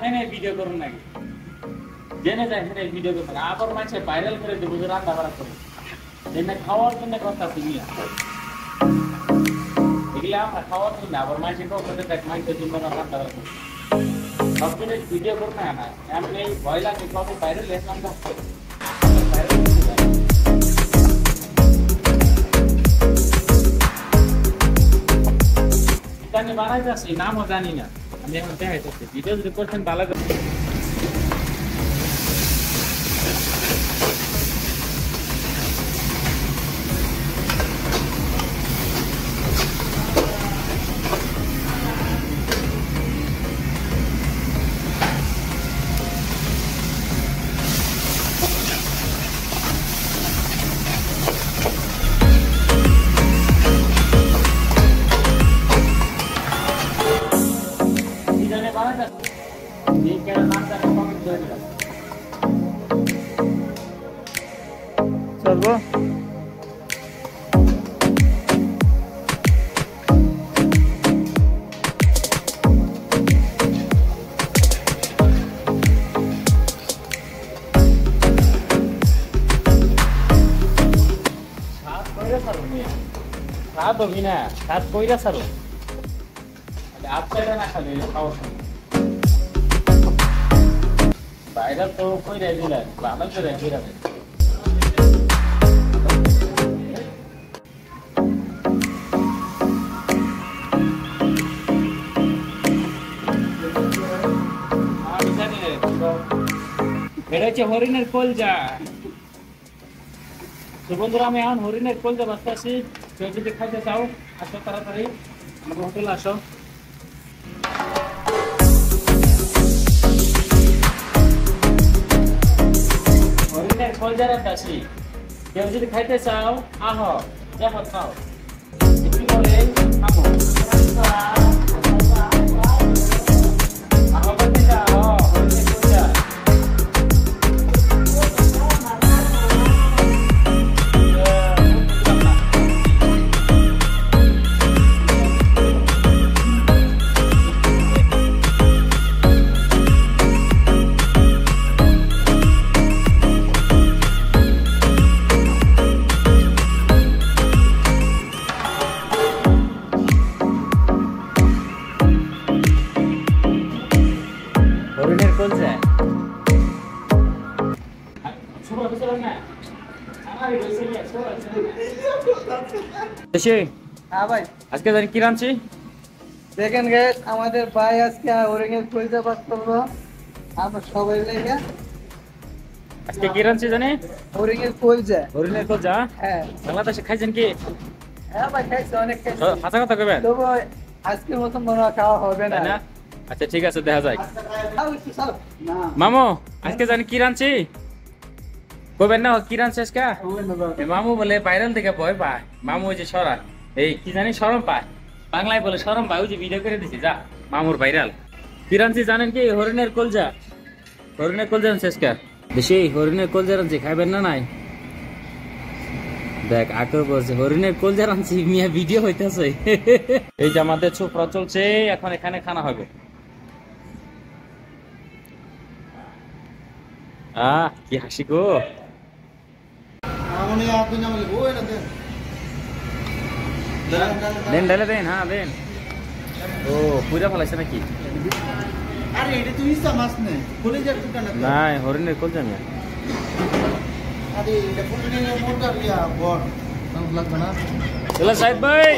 মেনে ভিডিও করুন নাকি জেনে যায় মেনে ভিডিও করুন আবার মাছে ভাইরাল করে দেবো যে রান্না বাড়া করে এনে খাওয়ার জন্য কথা শুনিয়া এগুলা আমরা খাওয়ার জন্য আবার মাছে করতে দেখ মাছের জন্য রান্না বাড়া করে সব দিনের ভিডিও করুন না এমনি ভয় লাগে কবে ভাইরাল লেখলাম না জানি বানাই যাচ্ছি নামও জানি না আমি এখন দেখাইতেছি ভিডিও যদি করছেন ভালো করে চলবো সাত হবি না সাত কইরা সারো আপনারা না খালি খাওয়া ভাইরাল তো কইরা দিলেন ভালো করে কইরা দেন এটা হচ্ছে হরিণের কলজা তো বন্ধুরা আমি এখন হরিণের কলজা বাঁচতে আছি কেউ যদি খাইতে চাও আসো তাড়াতাড়ি আমাদের হোটেলে আসো হরিণের কলজা রাখতে আসি কেউ যদি খাইতে চাও আহো দেখো খাও কি বলে খাবো আহো বলতে যাও হরিণের কলজা হরিণের কলজা হ্যাঁ ভাই আজকে জানি কি রাঁধছি দেখেন গাইস আমাদের ভাই আজকে হরিণের কলজা বাস করবো আমরা সবাই লেগে আজকে কি রাঁধছি জানি হরিণের কলজা হরিণের কলজা হ্যাঁ বাংলাদেশে খাইছেন কি হ্যাঁ ভাই খাইছি অনেক খাইছি হাসা কথা কবেন তবু আজকের মতন মনে হয় খাওয়া হবে না তাই না আচ্ছা ঠিক আছে দেখা যাক খাও একটু খাও। না মামু আজকে জানি কি রাঁধছি কবেন না কি রাঁধছি আজকে মামু বলে ভাইরাল থেকে ভয় পায় মামু ওই যে সরা এই কি জানি শরম পায় বাংলায় বলে শরম পায় ওই যে ভিডিও করে দিছি যা মামুর ভাইরাল কি রাঁধছি জানেন কি হরিণের কলজা রাঁধছি আজকে বেশি হরিণের কলজা রাঁধছি খাইবেন না নাই দেখ আকর বলছে হরিণের কলজা রাঁধছি মিয়া ভিডিও হইতেছে এই যে আমাদের ছোকরা চলছে এখন এখানে খানা হবে কি হাসি গো দেন ডালে দেন হ্যাঁ দেন ও পুরা ফলাইছে নাকি আরে এটা তুই ইসা মাছ নে বলে যা টুকা না নাই হরিণের কলজা মিয়া আরে এটা ফুলনি মোটা রিয়া বড় লাগবে না চলো সাইদ ভাই